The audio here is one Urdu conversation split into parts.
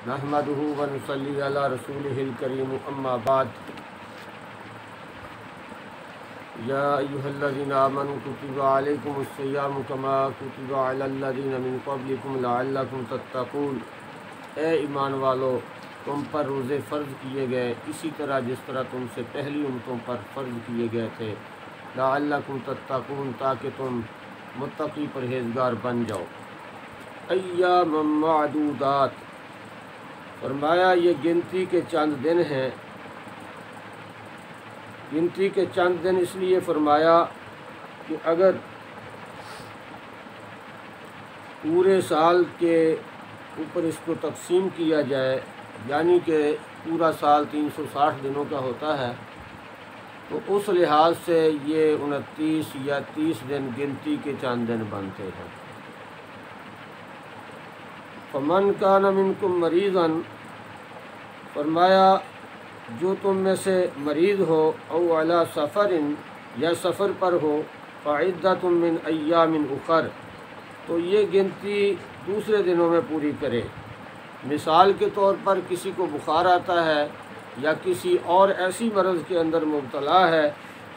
نحمدہ و نصلی علی رسولہ الکریم اما بعد یا ایھا الذین آمنوا کتب علیکم الصیام کما کتب علی الذین من قبلکم لعلکم تتقون۔ اے ایمان والو، تم پر روزے فرض کیے گئے اسی طرح جس طرح تم سے پہلی امتوں پر فرض کیے گئے تھے، لعلکم تتقون، تاکہ تم متقی پرہیزگار بن جاؤ۔ ایام معدودات، فرمایا یہ گنتی کے چند دن ہیں۔ گنتی کے چند دن اس لیے فرمایا کہ اگر پورے سال کے اوپر اس کو تقسیم کیا جائے، یعنی کہ پورا سال 360 دنوں کا ہوتا ہے، تو اس لحاظ سے یہ 29 یا 30 دن گنتی کے چند دن بنتے ہیں۔ فمن کان منکم مریضا، فرمایا جو تم میں سے مریض ہو، او علی سفر، یا سفر پر ہو، فعدۃ من ایام اخر، تو یہ گنتی دوسرے دنوں میں پوری کرے۔ مثال کے طور پر کسی کو بخار آتا ہے یا کسی اور ایسی مرض کے اندر مبتلا ہے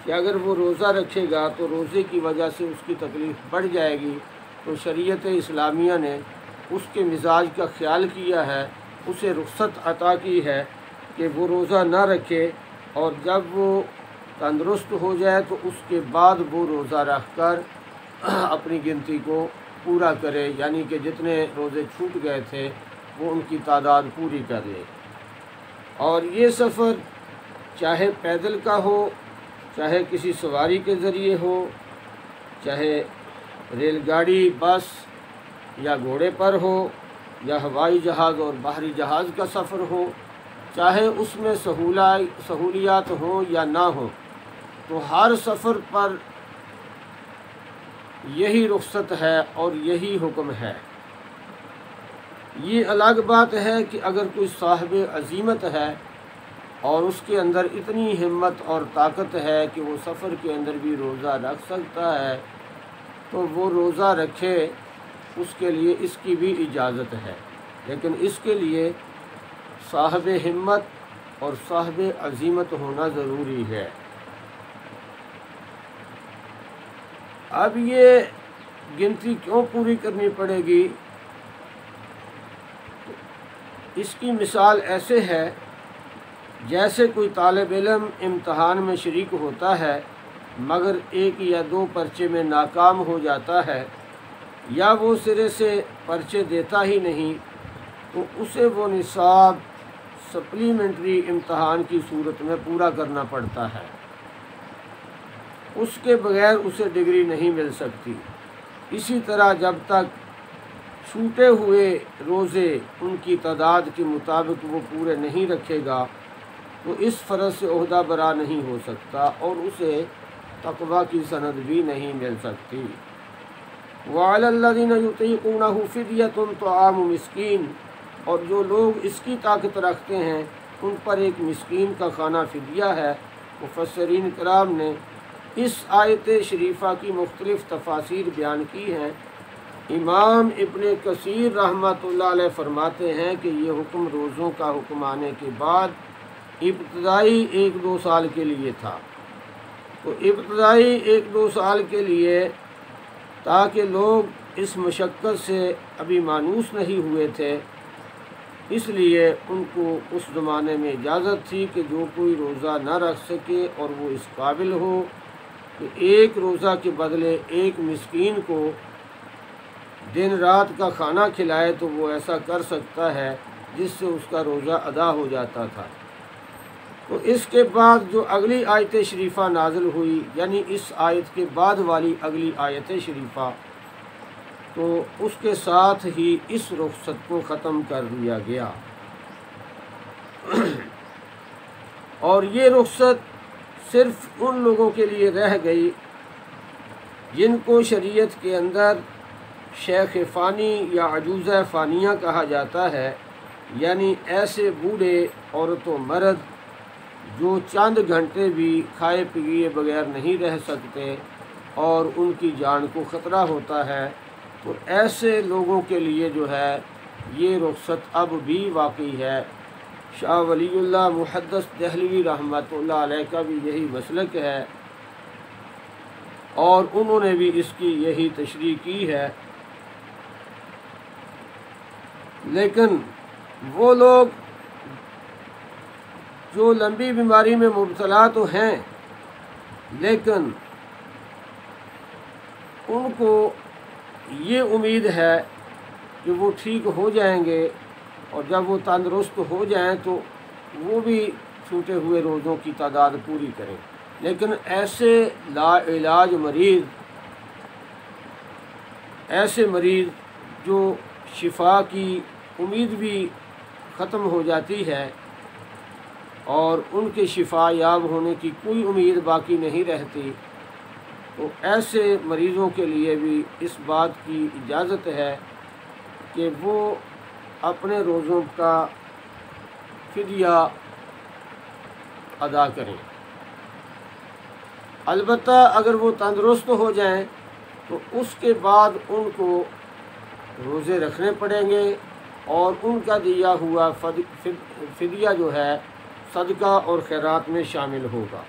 کہ اگر وہ روزہ رکھے گا تو روزے کی وجہ سے اس کی تکلیف بڑھ جائے گی، تو شریعت اسلامیہ نے اس کے مزاج کا خیال کیا ہے، اسے رخصت عطا کی ہے کہ وہ روزہ نہ رکھے، اور جب وہ تندرست ہو جائے تو اس کے بعد وہ روزہ رکھ کر اپنی گنتی کو پورا کرے، یعنی کہ جتنے روزے چھوٹ گئے تھے وہ ان کی تعداد پوری کر لے۔ اور یہ سفر چاہے پیدل کا ہو، چاہے کسی سواری کے ذریعے ہو، چاہے ریل گاڑی، بس یا گھوڑے پر ہو، یا ہوائی جہاز اور بحری جہاز کا سفر ہو، چاہے اس میں سہولیات ہوں یا نہ ہوں، تو ہر سفر پر یہی رخصت ہے اور یہی حکم ہے۔ یہ الگ بات ہے کہ اگر کوئی صاحب عزیمت ہے اور اس کے اندر اتنی ہمت اور طاقت ہے کہ وہ سفر کے اندر بھی روزہ رکھ سکتا ہے، تو وہ روزہ رکھے، اس کے لیے اس کی بھی اجازت ہے، لیکن اس کے لیے صاحب ہمت اور صاحب عزیمت ہونا ضروری ہے۔ اب یہ گنتی کیوں پوری کرنی پڑے گی؟ اس کی مثال ایسے ہے جیسے کوئی طالب علم امتحان میں شریک ہوتا ہے مگر 1 یا 2 پرچے میں ناکام ہو جاتا ہے، یا وہ سرے سے پرچے دیتا ہی نہیں، تو اسے وہ نصاب سپلیمنٹری امتحان کی صورت میں پورا کرنا پڑتا ہے، اس کے بغیر اسے ڈگری نہیں مل سکتی۔ اسی طرح جب تک چھوٹے ہوئے روزے ان کی تعداد کے مطابق وہ پورے نہیں رکھے گا تو اس فرض سے عہدہ برا نہیں ہو سکتا اور اسے تقویٰ کی سند بھی نہیں مل سکتی۔ وعلی الذین یطیقونہ فدیۃ طعام مسکین، اور جو لوگ اس کی طاقت رکھتے ہیں ان پر ایک مسکین کا کھانا فدیہ ہے۔ مفسرین کرام نے اس آیت شریفہ کی مختلف تفاسیر بیان کی ہیں۔ امام ابن کثیر رحمۃ اللہ علیہ فرماتے ہیں کہ یہ حکم روزوں کا حکم آنے کے بعد ابتدائی 1-2 سال کے لیے تھا، تو ابتدائی 1-2 سال کے لیے تاکہ لوگ اس مشقت سے ابھی مانوس نہیں ہوئے تھے، اس لیے ان کو اس زمانے میں اجازت تھی کہ جو کوئی روزہ نہ رکھ سکے اور وہ اس قابل ہو کہ ایک روزہ کے بدلے ایک مسکین کو دن رات کا کھانا کھلائے تو وہ ایسا کر سکتا ہے، جس سے اس کا روزہ ادا ہو جاتا تھا۔ تو اس کے بعد جو اگلی آیت شریفہ نازل ہوئی، یعنی اس آیت کے بعد والی اگلی آیت شریفہ، تو اس کے ساتھ ہی اس رخصت کو ختم کر دیا گیا، اور یہ رخصت صرف ان لوگوں کے لیے رہ گئی جن کو شریعت کے اندر شیخ فانی یا عجوزہ فانیہ کہا جاتا ہے، یعنی ایسے بوڑھے عورت و مرد جو چند گھنٹے بھی کھائے پیے بغیر نہیں رہ سکتے اور ان کی جان کو خطرہ ہوتا ہے، تو ایسے لوگوں کے لیے جو ہے یہ رخصت اب بھی واقعی ہے۔ شاہ ولی اللہ محدث دہلوی رحمۃ اللہ علیہ کا بھی یہی مسلک ہے اور انہوں نے بھی اس کی یہی تشریح کی ہے۔ لیکن وہ لوگ جو لمبی بیماری میں مبتلا تو ہیں لیکن ان کو یہ امید ہے کہ وہ ٹھیک ہو جائیں گے اور جب وہ تندرست ہو جائیں تو وہ بھی چھوٹے ہوئے روزوں کی تعداد پوری کریں، لیکن ایسے لا علاج مریض، ایسے مریض جو شفا کی امید بھی ختم ہو جاتی ہے اور ان کے شفا یاب ہونے کی کوئی امید باقی نہیں رہتی، تو ایسے مریضوں کے لیے بھی اس بات کی اجازت ہے کہ وہ اپنے روزوں کا فدیہ ادا کریں۔ البتہ اگر وہ تندرست ہو جائیں تو اس کے بعد ان کو روزے رکھنے پڑیں گے اور ان کا دیا ہوا فدیہ جو ہے صدقہ اور خیرات میں شامل ہوگا۔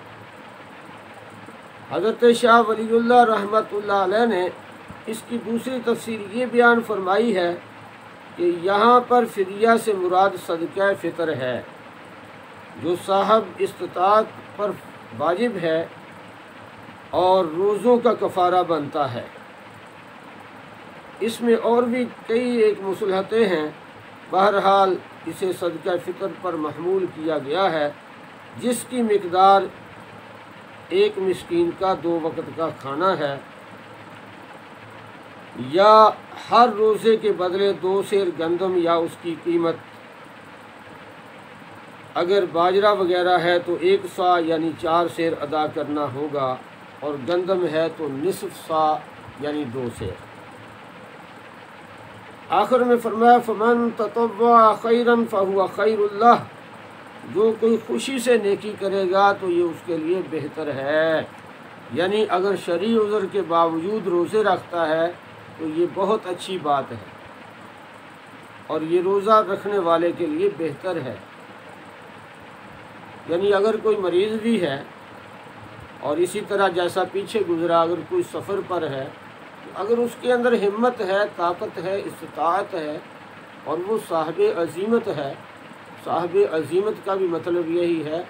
حضرت شاہ ولی اللہ رحمۃ اللہ علیہ نے اس کی دوسری تفسیر یہ بیان فرمائی ہے کہ یہاں پر فدیہ سے مراد صدقہ فطر ہے جو صاحب استطاعت پر واجب ہے اور روزوں کا کفارہ بنتا ہے۔ اس میں اور بھی کئی ایک مصلحتیں ہیں، بہرحال اسے صدقہ فطر پر محمول کیا گیا ہے جس کی مقدار ایک مسکین کا 2 وقت کا کھانا ہے، یا ہر روزے کے بدلے 2 سیر گندم یا اس کی قیمت، اگر باجرہ وغیرہ ہے تو 1 سا یعنی 4 سیر ادا کرنا ہوگا، اور گندم ہے تو نصف سا یعنی 2 سیر۔ آخر میں فرمایا فمن تطوع خیرا فہو خیر اللہ، جو کوئی خوشی سے نیکی کرے گا تو یہ اس کے لیے بہتر ہے، یعنی اگر شرعی عذر کے باوجود روزے رکھتا ہے تو یہ بہت اچھی بات ہے اور یہ روزہ رکھنے والے کے لیے بہتر ہے۔ یعنی اگر کوئی مریض بھی ہے اور اسی طرح جیسا پیچھے گزرا اگر کوئی سفر پر ہے، اگر اس کے اندر ہمت ہے، طاقت ہے، استطاعت ہے اور وہ صاحب عزیمت ہے، صاحب عزیمت کا بھی مطلب یہی ہے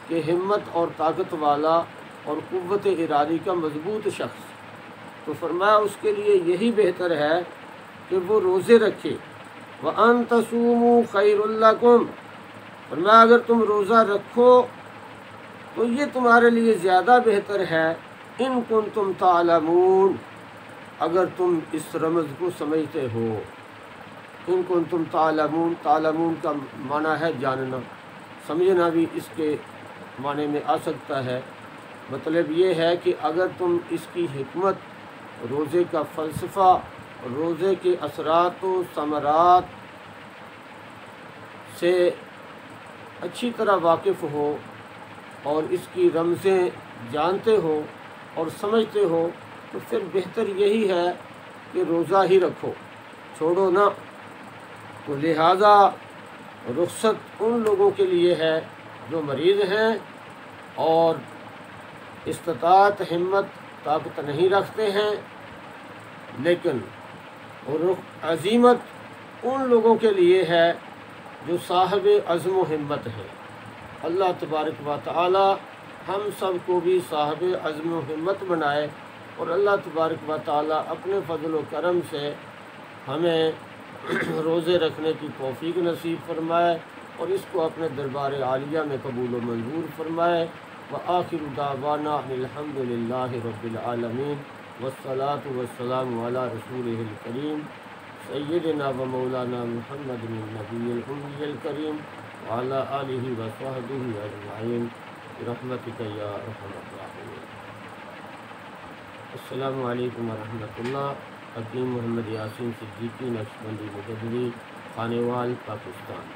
کہ ہمت اور طاقت والا اور قوت ارادی کا مضبوط شخص، تو فرمایا اس کے لیے یہی بہتر ہے کہ وہ روزے رکھے۔ وَأَن تَصُومُوا خَيْرٌ لَكُمْ، فرمایا اگر تم روزہ رکھو تو یہ تمہارے لیے زیادہ بہتر ہے، ان کنتم تعلمون، اگر تم اس رمز کو سمجھتے ہو۔ ان کنتم تعلمون، تعلمون کا معنی ہے جاننا، سمجھنا بھی اس کے معنی میں آ سکتا ہے۔ مطلب یہ ہے کہ اگر تم اس کی حکمت، روزے کا فلسفہ، روزے کے اثرات و ثمرات سے اچھی طرح واقف ہو اور اس کی رمزیں جانتے ہو اور سمجھتے ہو تو پھر بہتر یہی ہے کہ روزہ ہی رکھو، چھوڑو نہ۔ تو لہٰذا رخصت ان لوگوں کے لیے ہے جو مریض ہیں اور استطاعت، ہمت، طاقت نہیں رکھتے ہیں، لیکن عزیمت ان لوگوں کے لیے ہے جو صاحب عزم و ہمت ہے۔ اللہ تبارک و تعالی ہم سب کو بھی صاحب عزم و ہمت بنائے اور اللہ تبارک و تعالی اپنے فضل و کرم سے ہمیں روزے رکھنے کی توفیق نصیب فرمائے اور اس کو اپنے دربار عالیہ میں قبول و منظور فرمائے۔ وآخر دعوانا الحمد للہ رب العالمین، والصلاة والسلام علی رسولہ الکریم سیدنا و مولانا محمد النبی الأمی الکریم وعلی آلہ وصحبہ اجمعین برحمتک یا ارحم الراحمین۔ السلام علیکم ورحمۃ اللہ۔ حکیم محمد یاسین صدیقی نقشبندی مجددی، خانیوال، پاکستان۔